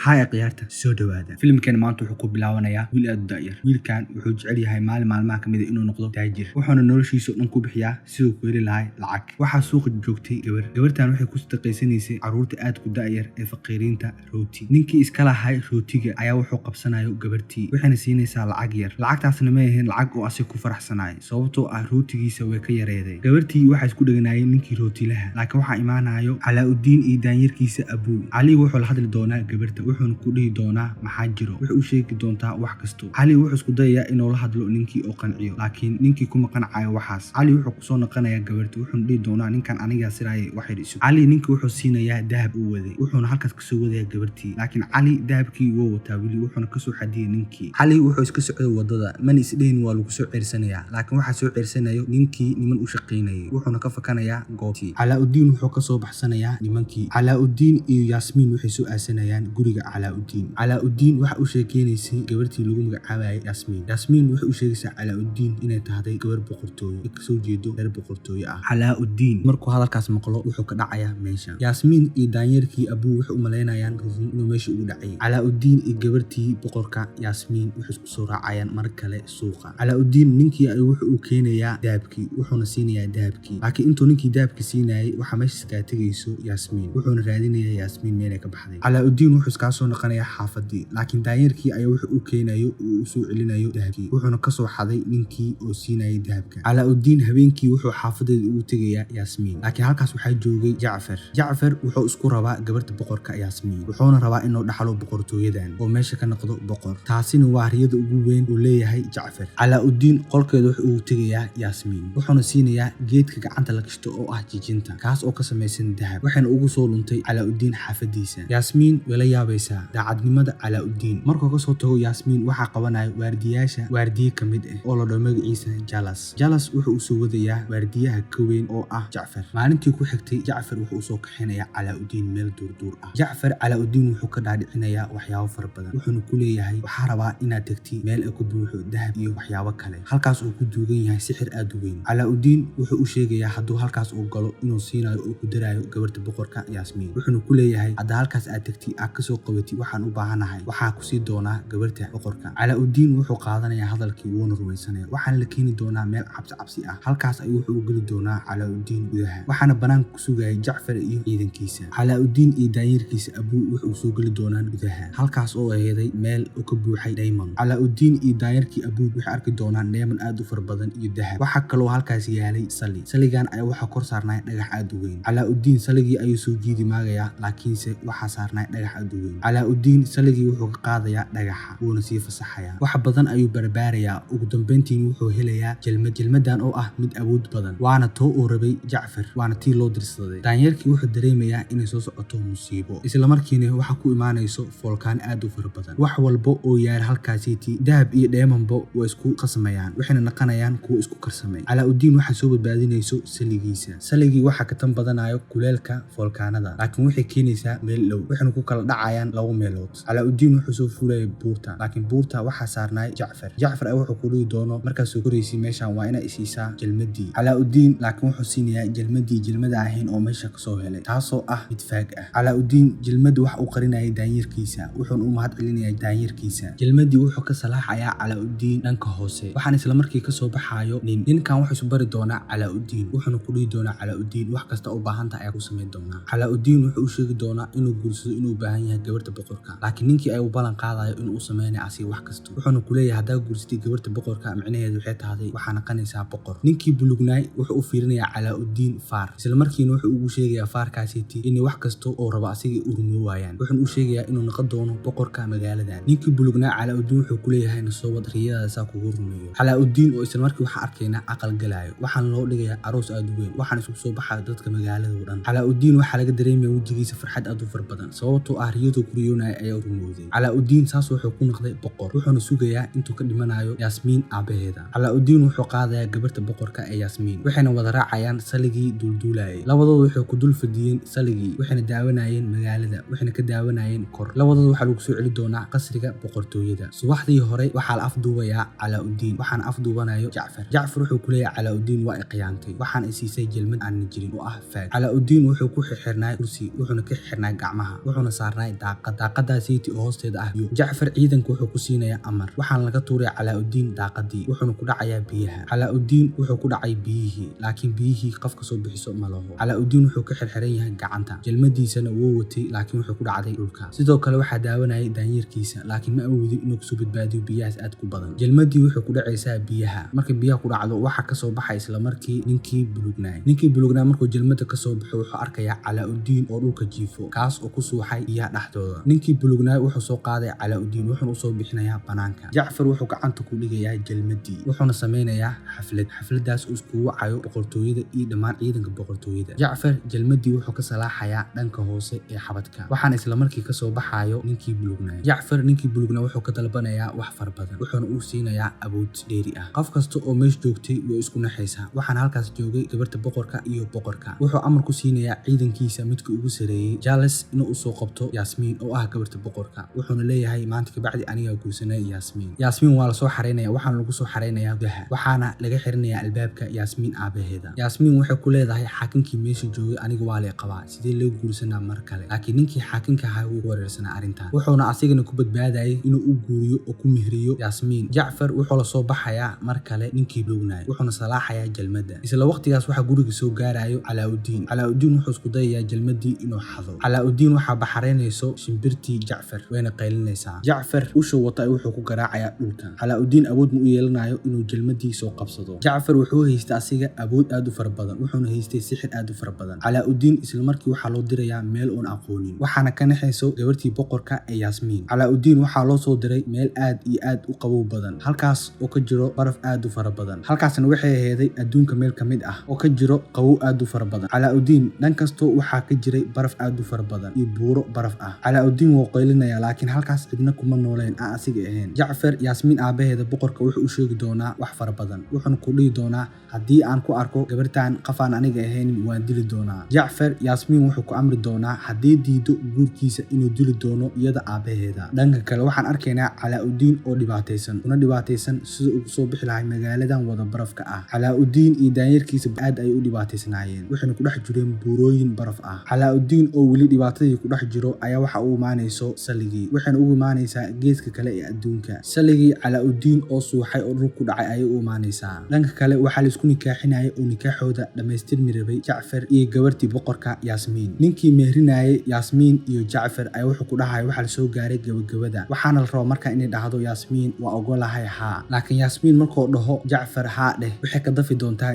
Haya ciyaarta soo dhawaada. Filimkan maanta wuxuu ku bilaabanayaa wiil aad u da'yar. Wiilkan wuxuu jecel yahay maalmaha kamid ah inuu noqdo taajir. Wuxuuna noloshiisa dhan ku bixiyaa sidoo ku heli lahaa lacag. Waxa suuqa joogtay gabar. Gabartan waxay ku shaqaysanaysay caruurta aad ku da'yar ee faqiiriinta rooti. Ninkii iska lahaa rootiga ayaa wuxuu qabsanayo gabartii. Waxayna siinaysaa lacag yar. Lacagtaasna ma ahayn lacag oo asig ku faraxsanaay sababtoo ah rootigiisa way ka yareeday. Gabartii waxay isku dhaganaayeen ninkii rootilaha. Laakiin waxa imaanayo Calauddin iyo daanyarkiisa Abu. Cali wuxuu la hadli doonaa gabarta. wuxuuna ku dhihi doonaa maxaa jiro wuxuu u sheegi doontaa wax kasto. Cali wuxuu isku dayayaa inuu la hadlo ninkii oo qanciyo laakiin ninkii kuma qancayo waxaas. Cali wuxuu ku soo noqonayaa gabarta wuxuuna dhihi doonaa ninkan aniga siraayay wax yar isu. Cali ninkii wuxuu siinayaa dahab uu waday wuxuuna halkaas ka soo wadayaa gabartii laakiin Cali dahabkii wuu wataa wili wuxuuna ka soo xadiyay ninkii. Cali wuxuu iska socday wadada man isdheyn waa lagu soo ciirsanayaa laakiin waxa soo ciirsanayo ninkii niman u shaqeynayay wuxuuna ka fakanayaa goobtii. Calauddin wuxuu ka soo baxsanayaa nimankii. Calauddin iyo Yasmin waxay soo aasanayaan guriga Calauddin waxa uu sheekeynayay gabartii lagu magacaabayay Yasmin waxay u sheegaysaa Calauddin inay tahay gabar boqortooyo ka soo jeedo reer boqortooyo ah. Calauddin markuu hadalkaas maqlo wuxuu ka dhacayaa meesha. Yasmin iyo daanyarkii Abu waxay u maleynayaan inuu meesha ugu dhacay. Calauddin iyo gabartii boqorka Yasmin waxay isku soo raacayaan mar kale suuqa. Calauddin ninkii ay wuxuu u keenayaa dahabkii wuxuuna siinayaa dahabkii laakiin intuu ninkii dahabkii siinayay waxa meesha ka tagayso Yasmin wuxuuna raadinayaa Yasmin meel ay ka baxday. Calauddin wuxuu iska soo noqonayaa xaafadii laakiin daanyarkii ayaa wuxuu u keenayo uu soo celinayo dahabkii wuxuuna ka soo xaday ninkii oo siinayay dahabka. Calauddin habeenkii wuxuu xaafadeeda ugu tagayaa Yasmin laakiin halkaas waxaa joogay Jacfar wuxuu isku rabaa gabarta boqorka Yasmin wuxuuna rabaa inuu dhaxlo boqortooyadan oo meesha ka noqdo boqor. taasina waa riyada ugu weyn oo leeyahay Jacfar. Calauddin qolkeeda wuxuu ugu tagayaa Yasmin wuxuuna siinayaa geedka gacanta la gashto oo ah jijinta kaas oo ka samaysan dahab waxayna ugu soo luntay Calauddin xaafadiisa. Yasmin way la yaabaysaa daacadnimada Calauddin. Markuu ka soo tago Yasmin waxaa qabanaya waardiye ka mid ah oo la dhaho magaciisa Jalas wuxuu u soo wadayaa waardiyaha ka weyn oo ah Jacfar. Maalintii ku xigtay Jacfar wuxuu soo kaxinayaa Calauddin meel duurduur ah. Calauddin wuxuu ka dhaadhicinayaa waxyaabo fara badan wuxuuna ku leeyahay waxaa rabaa inaad tagtid meel ay ku buuxo dahab iyo waxyaabo kale halkaas uu ku duugan yahay sixir aad u weyn. Calauddin wuxuu u sheegayaa hadduu halkaas uu galo inuu siinayo oo ku darayo gabarta boqorka Yasmin wuxuuna ku leeyahay hadda halkaas aad tagtid aad ka soo qabatid waxaan u baahanahay waxaa ku sii doonaa gabarta boqorka. Calauddin wuxuu qaadanayaa hadalkii wuuna rumaysanaya waxaana la keeni doonaa meel cabsi ah halkaas ayuu wuxuu u geli doonaa Calauddin gudaha waxaana banaanka ku sugayay Jacfar iyo ciidankiisa. Calauddin iyo daanyarkiisa Abu wuxuu soo geli doonaan gudaha halkaas oo aheeday meel oo ka buuxay diamond. Calauddin iyo daanyarkii Abu waxay arki doonaan diamond aad u fara badan iyo dahab. Waxa kaloo halkaas yaalay saligan ayaa waxa kor saarnaa dhagax aad u weyn. Calauddin saligii ayuu soo jiidi maagaya laakiinse waxa saarnaa dhagax aad u weyn. Calauddin saligii wuxuu ka qaadayaa dhagaxa wuuna sii fasaxayaa wax badan ayuu barbaarayaa ugu dambeyntii wuxuu helayaa jalmadan oo ah mid awood badan waana too uu rabay Jacfar waana tii loo dirsaday. daanyarkii wuxuu dareemayaa inay soo socoto musiibo isla markiina waxa ku imaanayso volkaan aad u fara badan wax walba oo yaar halkaasiti dahab iyo diamondba way isku qasmayaan waxayna naqanayaan kuwa isku karsamay. Calauddin waxa soo badbaadinayso saligii waxa ka tan badanayo kuleelka volkaanada laakiin waxay keenaysaa meel dhow waxayna ku kala dhacayaan laba meelood. Calauddin wuxuu soo fuulay buurta laakiin buurta waxa saarnaa Jacfar wuxuu ku dhigi doono markaas soo koreysay meeshan waa inay isiisaa jalmadii. Calauddin laakiin wuxuu siinayaa jalmada ahayn oo meesha ka soo helay taasoo ah mid faag ah. Calauddin jalmadu wax uu qarinayay daanyarkiisa wuxuuna u mahad celinayaa daanyarkiisa. jalmadii wuxuu ka salaaxayaa Calauddin dhanka hoose waxaana isla markii ka soo baxayo ninkan wuxuu isu bari doonaa Calauddin wuxuuna ku dhigi doonaa Calauddin wax kasta oo baahan tahay ayaa ku sameyn doonaa. Calauddin wuxuu u sheegi doonaa inuu guursado inuu u baahan yahay gabarta boqorka laakiin ninkii ay u ballan qaadayo inuu u sameynayo asiga wax kasta wuxuuna ku leeyahay haddaa guursatay gabarta boqorka micnaheedu waxay tahay waxaa naqanaysaa boqor. ninkii bulugnaay wuxuu u fiirinayaa Calauddin faar isla markiina wuxuu ugu sheegayaa faarkaasiti in wax kasta oo raba asiga u rumo waayaan wuxuuna u sheegayaa inuu noqon doono boqorka magaaladan. ninkii bulugnaa Calauddin wuxuu ku leeyahay nasoo wad riyadaada kugu rumeeyo. Calauddin oo isla markii waxa arkaynaa aqal galayo waxaana loo dhigayaa aroos aad u weyn waxaana isku soo baxaya dadka magaalada oo dhan. Calauddin waxa laga dareemayaa wajigiisa farxad aad u far badan sababtoo ah riyadu ku riyoonay ayaa rumowday. Calauddin saas wuxuu ku noqday boqor wuxuuna sugayaa intuu ka dhimanayo Yasmin aabaheeda. Calauddin wuxuu qaadayaa gabarta boqorka ee Yasmin waxayna wada raacayaan saligii duulduulayay labadoodu waxay ku dul fadhiyeen saligii waxayna daawanayeen magaalada waxayna ka daawanayeen kor labadoodu waxa lagu soo celi doonaa qasriga boqortooyada. subaxdii hore waxaa la afduubayaa Calauddin waxaana afduubanayo Jacfar wuxuu ku leeyahay Calauddin waa qiyaantay waxaana siisay jalmad aan jirin oo ah faag. Calauddin wuxuu ku xirnaa kursi wuxuuna ka xirnaa gacmaha wuxuuna saarnaa daaqadaasiti oo hoosteeda ah biyo. Jacfar ciidanku wuxuu ku siinayaa amar, waxaana laga tuuray Calaa-u-Diin daaqadii, wuxuuna ku dhacayaa biyaha. Calaa-u-Diin wuxuu ku dhacay biyihii, laakiin biyihii qofka soo bixiso ma laho. Calaa-u-Diin wuxuu ka xirxiran yahay gacanta, jalmadiisana wuu watay laakiin wuxuu ku dhacday dhulka. Sidoo kale waxaa daawanayay daanyeerkiisa, laakiin ma awoodin inuu kasoo badbaadiyo biyahaas aad ku badan. Jalmadii wuxuu ku dhacaysaa biyaha, marka biyaha ku dhacdo waxaa kasoo baxay isla markii ninkii bulugnaa markuu jalmada kasoo baxo wuxuu arkayaa Calaa-u-Diin oo dhulka jiifo, kaas oo ku suuxay biyaha dhexdooda. Ninkii bulugnaa wuxuu soo qaaday Calaa-u-Diin wuxuuna usoo bixinayaa banaanka. Jacfar wuxuu gacanta ku dhigayaa jalmadii, wuxuuna sameynayaa xafladaas uu iskugu wacayo boqortooyada iyo dhammaan ciidanka boqortooyada. Jacfar jalmadii wuxuu ka salaaxayaa dhanka hoose ee xabadka, waxaana isla markii kasoo baxayo ninkii bulugnaa. Jacfar ninkii bulugnaa wuxuu ka dalbanayaa wax far badan, wuxuuna u siinayaa awood dheeri ah. qof kasta oo meesha joogtay way isku naxaysaa, waxaana halkaas joogay gabarta boqorka iyo boqorka. wuxuu amar ku siinayaa ciidankiisa midka ugu sareeyay Charles inuu usoo qabto Yasmiin oo ah gabarta boqorka, wuxuuna leeyahay maanta kabacdi aniga guursanay Yasmiin waa la soo xareynaya, waxaana lagu soo xareynayaa gudaha, waxaana laga xirinayaa albaabka Yasmiin aabaheeda. Yasmiin waxay ku leedahay xaakinkii meesha joogay aniga waa la qabaa, sidee loo guursanaa mar kale. laakiin ninkii xaakinka ahaa wuu wareersanaa arrintan, wuxuuna asigana ku badbaadayay inuu u guuriyo oo ku mehriyo Yasmiin. Jacfar wuxuu la soo baxayaa mar kale ninkii bulugnaa, wuxuuna salaaxayaa jalmada. isla waqtigaas waxaa guriga soo gaarayo Calaa-u-Diin wuxuu isku dayayaa jalmadii inuu xado. Calaa-u-Diin waxaa baxareynayso shimbirtii Jacfar, wayna qaylinaysaa. Jacfar ushuu wata wuxuu ku garaacayaa dhulka. Calaa-u-Diin awood ma u yeelanayo inuu jalmadii soo qabsado. Jacfar wuxuu haystay asiga awood aad u fara badan, wuxuuna haystay sixir aad u fara badan. Calaa-u-Diin isla markii waxaa loo dirayaa meel oon aqoonin, waxaana ka naxayso gabartii boqorka ee Yasmiin. Calaa-u-Diin waxaa loo soo diray meel aad iyo aad u qabow badan, halkaas oo ka jiro baraf aad u fara badan. halkaasna waxay aheeday adduunka meel ka mid ah oo ka jiro qabow aad u fara badan. Calaa-u-Diin dhan kastoo waxaa ka jiray baraf aad u fara badan iyo buuro baraf ah. Calaa-u-Diin wuu qaylinaya, laakiin halkaas cidna kuma nooleen aan asiga ahayn. Jacfar Yasmiin aabaheeda boqorka wuxuu u sheegi doonaa wax fara badan, wuxuuna ku dhihi doonaa haddii aan ku arko gabartan qafaan aniga ahayn waan dili doonaa. Jacfar Yasmiin wuxuu ku amri doonaa haddii diido guurkiisa inuu dili doono iyada aabaheeda. dhanka kale waxaan arkaynaa Calaa-u-Diin oo dhibaataysan sida uu soo bixi lahay magaaladan wada barafka ah. Calaa-u-Diin iyo daanyeerkiisa aad ay u dhibaataysnaayeen, waxayna ku dhex jireen buurooyin baraf ah. Calaa-u-Diin oo weli dhibaatadii ku dhex jiro ayaa waxa uu imaanayso saligii, waxayna ugu imaanaysaa geeska kale ee adduunka. saligii Calaa-u-Diin oo suuxay oo dhul ku dhacay ayay u imaanaysaa. dhanka kale waxaa la isku nikaaxinayay oo nikaaxooda dhammaystirmi rabay Jacfar iyo gabartii boqorka Yasmiin. ninkii mehrinayay Yasmiin iyo Jacfar ayaa wuxuu ku dhahay waxaa la soo gaaray gabagabada, waxaana la rabaa markaa inay dhahdo Yasmiin waa ogolahay haa. laakiin Yasmiin markuu dhaho Jacfar haa dheh waxay ka dafi doontaa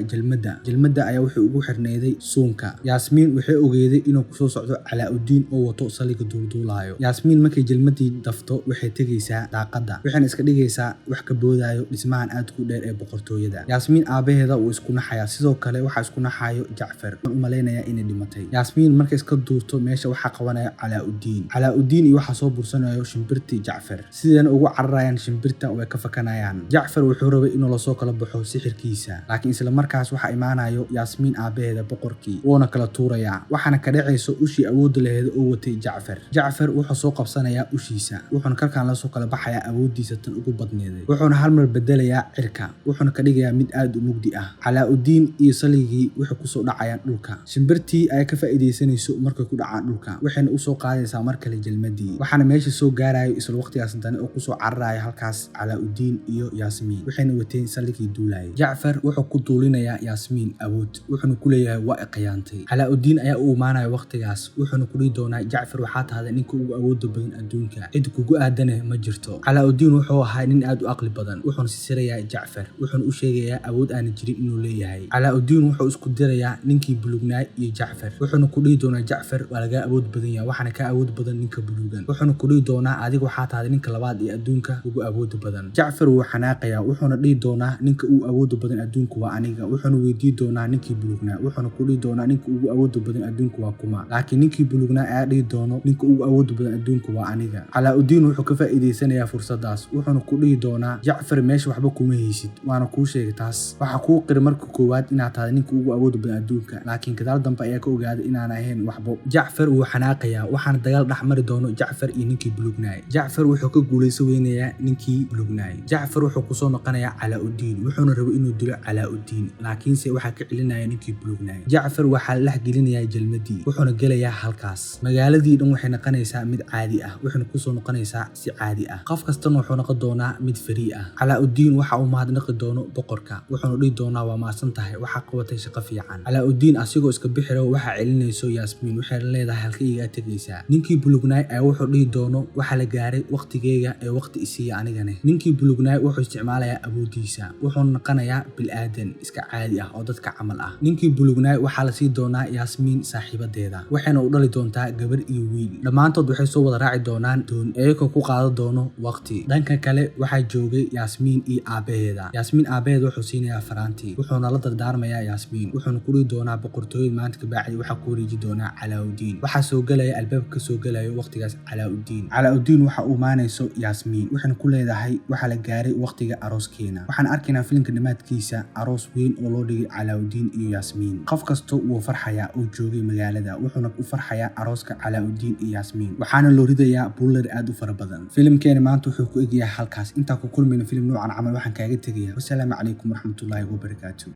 jalmada ayaa wuxuu ugu xirneyday suunka. Yasmiin waxay ogeeday inuu kusoo socdo Calaa-u-Diin oo wato saliga duulduulayo. Yasmiin markay jalmadii dafto waxay tegaysaa daaqada, waxayna iska dhigaysaa wax ka boodayo dhismahan aad ku dheer ee boqortooyada. Yasmiin aabaheeda wuu isku naxayaa, sidoo kale waxaa isku naxayo Jacfar, wuxuu u malaynayaa inay dhimatay. Yasmiin markay iska duurto meesha waxaa qabanaya Calaa-u-Diin iyo waxaa soo bursanayo shimbirtii Jacfar, sidana ugu cararayaan shimbirta way ka fakanayaan. Jacfar wuxuu rabay inuu lasoo kala baxo sixirkiisa, laakiin isla markaas waxaa imaanayo Yasmiin aabaheeda boqorkii, wuuna kala tuurayaa, waxaana ka dhacayso ushii awoodda laheeda oo watay Jacfar wuxuu soo qabsanayaa ushiisa, wuxuuna kalkaan lasoo kala baxayaa awooddiisa tan ugu badneeday, wuxuuna hal mar bedelayaa cirka, wuxuuna ka dhigayaa mid aad u mugdi ah. Calaa-u-Diin iyo saligii waxay kusoo dhacayaan dhulka. shimbirtii ayaa ka faa'iidaysanayso markay ku dhacaan dhulka, waxayna usoo qaadaysaa mar kale jalmadii, waxaana meesha soo gaarayo isla waqtigaas dane oo kusoo cararayo halkaas Calaa-u-Diin iyo Yasmiin, waxayna wateen saligii duulayay. Jacfar wuxuu ku duulinayaa Yasmiin awood, wuxuuna ku leeyahay waa iqiyaantay. Calaa-u-Diin ayaa u imaanaya waqtigaas, wuxuuna ku dhihi doonaa Jacfar waxaa tahday ninka ugu awoodda badan adduunka, cid kugu aadane ma jirto. Calaa-u-Diin wuxuu ahaa nin aad u aqli badan, wuxuuna sisirayaa Jacfar, wuxuuna u sheegayaa awood aan jirin inuu leeyahay. Calaa-u-Diin wuxuu isku dirayaa ninkii bulugnaa iyo Jacfar, wuxuuna ku dhihi doonaa Jacfar waa laga awood badan yahay, waxaana ka awood badan ninka bulugan, wuxuuna ku dhihi doonaa adiga waxaa tahday ninka labaad ee adduunka ugu awoodda badan. Jacfar wuu xanaaqayaa, wuxuuna dhihi doonaa ninka ugu awoodda badan adduunka waa aniga, wuxuuna weydiin doonaa ninkii bulugnaa, wuxuuna ku dhihi doonaa ninka ugu awoodda badan adduunka waa kuma. laakiin ninkii bulugnaa ayaa dhihi doono ninka ugu awoodda badan adduunka waa aniga. Calaa-u-Diin wuxuu ka faa'iidaysanayaa fursadaas, wuxuuna ku dhihi doonaa Jacfar meesha waxba kuma haysid, waana kuu sheegay taas, waxaa kuu qiri marka koowaad inaad tahay ninka ugu awoodda badan adduunka, laakiin gadaal dambe ayaa ka ogaaday inaan ahayn waxba. Jacfar wuu xanaaqayaa, waxaana dagaal dhex mari doono Jacfar iyo ninkii bulugnaa. Jacfar wuxuu ka guulaysan weynayaa ninkii bulugnaa. Jacfar wuxuu kusoo noqonayaa Calaa-u-Diin, wuxuuna rabay inuu dilo Calaa-u-Diin, laakiinse waxaa ka celinaya ninkii bulugnaa. Jacfar waxaa la dhex gelinayaa jalmadii, wuxuuna gelayaa halkaas. magaaladii dhan waxay noqonaysaa mid caadi ah waxayna kusoo noqonaysaa si caadi ah qof kastana wuxuu noqon doonaa mid farii ah Calaa-u-Diin waxa uu mahadnaqi doono boqorka wuxuuna dhihi doonaa waa maasan tahay waxa qabatay shaqo fiican Calaa-u-Diin asigoo iska bixiro waxa celinayso Yasmiin waxay leedahay halka iga tagaysaa ninkii bulugnaay ayaa wuxuu dhihi doono waxa la gaaray waqtigeega ee waqti isiya anigane ninkii bulugnaay wuxuu isticmaalayaa awoodiisa wuxuu noqonayaa bilaadan iska caadi ah oo dadka camal ah ninkii bulugnaay waxa la sii doonaa Yasmiin saaxiibadeeda waxayna u dhali doontaa gabar iyo wiil dhamaantood waxay soo wada raaci doonaan doon iyagoo ku qaadan doono waqti dhanka kale waxa joogay Yasmiin iyo aabaheeda Yasmiin aabaheeda wuxuu siinayaa faraanti wuxuuna la dardaarmayaa Yasmiin wuxuuna ku dhigi doonaa boqortooyada maanta ka bacdi waxa ku wareeji doonaa Calaa-u-Diin waxa soo galaya albaabka soo galayo waqtigaas Calaa-u-Diin waxa uu maanayso Yasmiin waxayna ku leedahay waxa la gaaray waqtiga arooskeena waxaan arkaynaa filimka dhamaadkiisa aroos weyn oo loo dhigay Calaa-u-Diin iyo Yasmiin qof kasto wuu farxayaa oo joogay magaalada wuxuuna u farxayaa arooska Calaa-u-Diin iyo Yasmiin waxaana loo ridayaa buular aad u fara badan filimkeena maanta wuxuu ku egyahay halkaas inta ku kulmayna filim noocan camal waxaan kaaga tagayaa wassalaamu calaykum waraxmatullaahi wabarakaatuh